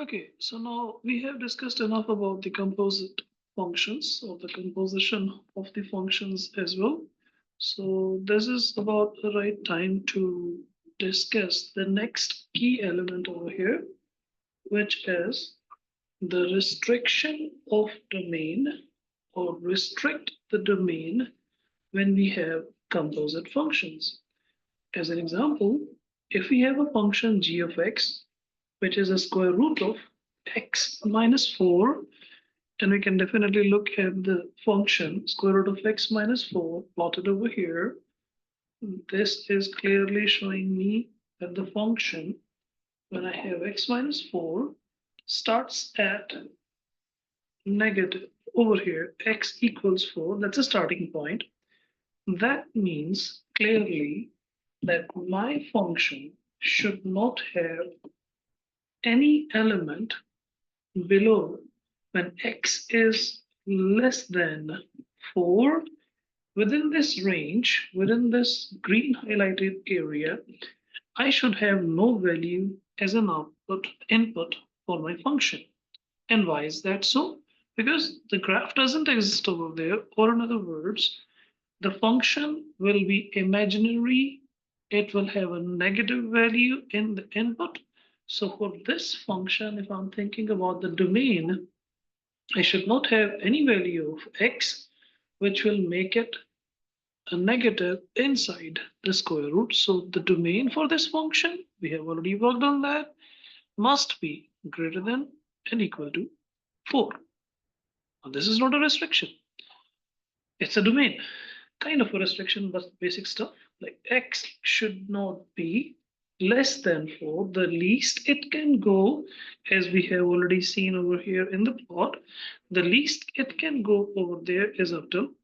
Okay, so now we have discussed enough about the composite functions or the composition of the functions as well. So this is about the right time to discuss the next key element over here, which is the restriction of domain or restrict the domain when we have composite functions. As an example, if we have a function g of x, which is a square root of x minus 4, and we can definitely look at the function square root of x minus 4 plotted over here. This is clearly showing me that the function, when I have x minus 4, starts at negative over here, x equals 4. That's a starting point. That means clearly that my function should not have any element below when x is less than 4. Within this range, within this green highlighted area, I should have no value as an input for my function. And why is that so? Because the graph doesn't exist over there, or in other words, the function will be imaginary. It will have a negative value in the input. So for this function, if I'm thinking about the domain, I should not have any value of x, which will make it a negative inside the square root. So the domain for this function, we have already worked on that, must be greater than and equal to 4. Now, this is not a restriction. It's a domain, kind of a restriction, but basic stuff. Like x should not be less than 4. The least it can go, as we have already seen over here in the plot, the least it can go over there is up to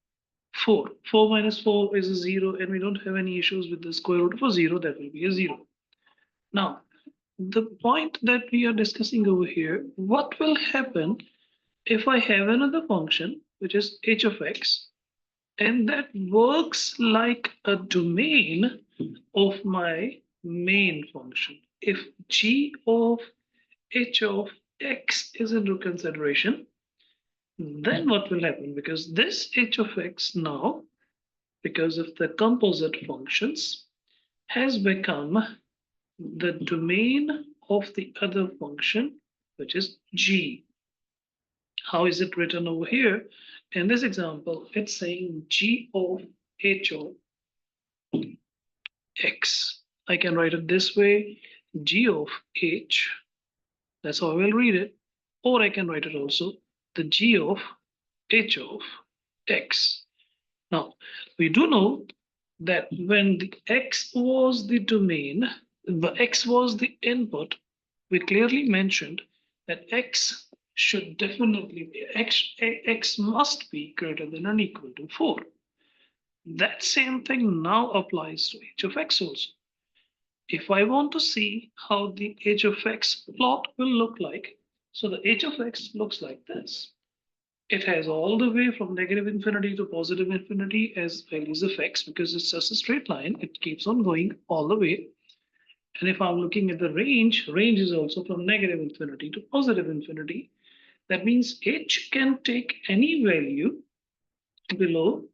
4. 4 minus 4 is a 0, and we don't have any issues with the square root of a 0. That will be a 0. Now, the point that we are discussing over here, what will happen if I have another function, which is h of x, and that works like a domain of my main function. If g of h of x is into consideration, then what will happen? Because this h of x now, because of the composite functions, has become the domain of the other function, which is g. How is it written over here? In this example, it's saying g of h of x. I can write it this way, g of h, that's how I will read it, or I can write it also, the g of h of x. Now, we do know that when the x was the domain, the x was the input, we clearly mentioned that x should definitely be, x must be greater than or equal to 4. That same thing now applies to h of x also. If I want to see how the h of x plot will look like, so the h of x looks like this. It has all the way from negative infinity to positive infinity as values of x because it's just a straight line. It keeps on going all the way. And if I'm looking at the range is also from negative infinity to positive infinity. That means h can take any value below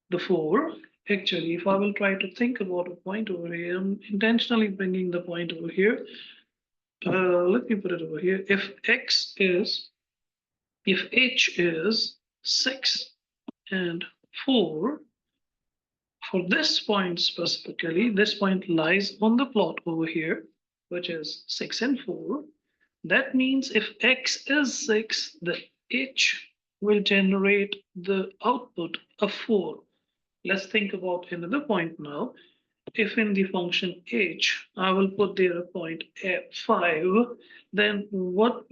the 4. Actually, if I will try to think about a point over here, I'm intentionally bringing the point over here. Let me put it over here. If h is 6 and 4, for this point specifically, this point lies on the plot over here, which is 6 and 4. That means if x is 6, the h will generate the output of 4. Let's think about another point now. If in the function h, I will put there a point at 5, then what's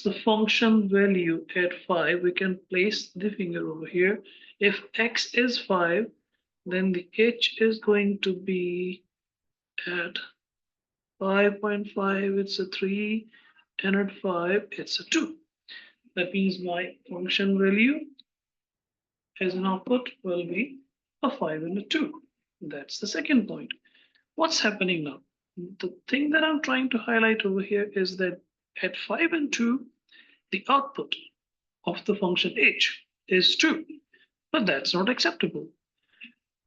the function value at 5? We can place the finger over here. If x is 5, then the h is going to be at 5.5, it's a 3, and at 5, it's a 2. That means my function value as an output will be a 5 and a 2. That's the second point. What's happening now? The thing that I'm trying to highlight over here is that at 5 and 2, the output of the function h is 2, but that's not acceptable.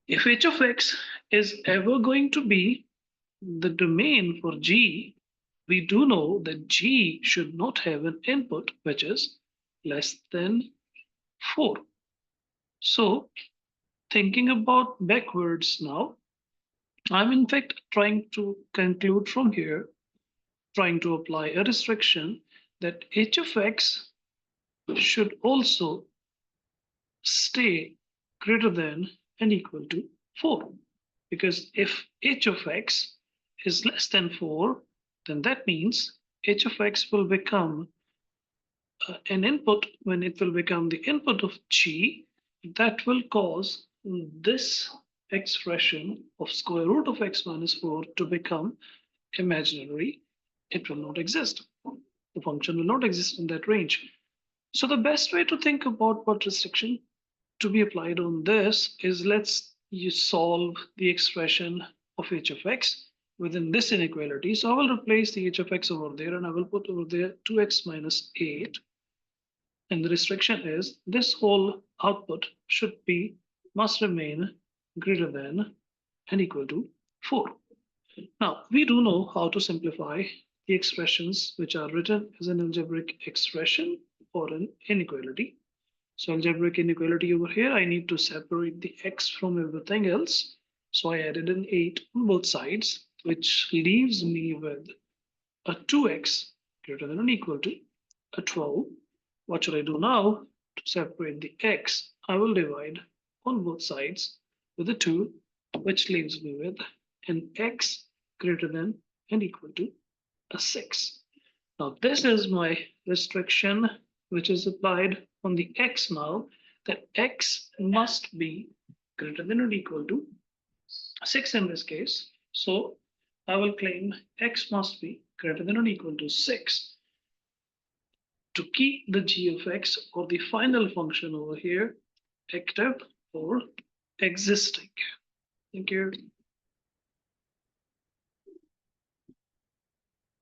If h of x is ever going to be the domain for g, we do know that g should not have an input which is less than 4. So, thinking about backwards now, I'm in fact trying to conclude from here, trying to apply a restriction that h of x should also stay greater than and equal to 4. Because if h of x is less than 4, then that means h of x will become an input. When it will become the input of g, that will cause this expression of square root of x minus 4 to become imaginary. It will not exist. The function will not exist in that range. So the best way to think about what restriction to be applied on this is, let's you solve the expression of h of x within this inequality. So I will replace the h of x over there and I will put over there 2x minus 8. And the restriction is this whole output must remain greater than and equal to 4. Now, we do know how to simplify the expressions which are written as an algebraic expression or an inequality. So algebraic inequality over here, I need to separate the x from everything else. So I added an 8 on both sides, which leaves me with a 2x greater than or equal to a 12. What should I do now? To separate the x, I will divide on both sides with a 2, which leaves me with an x greater than and equal to a 6. Now this is my restriction which is applied on the x now, that x must be greater than or equal to 6 in this case. So I will claim x must be greater than or equal to 6 to keep the g of x or the final function over here active or existing. Thank you.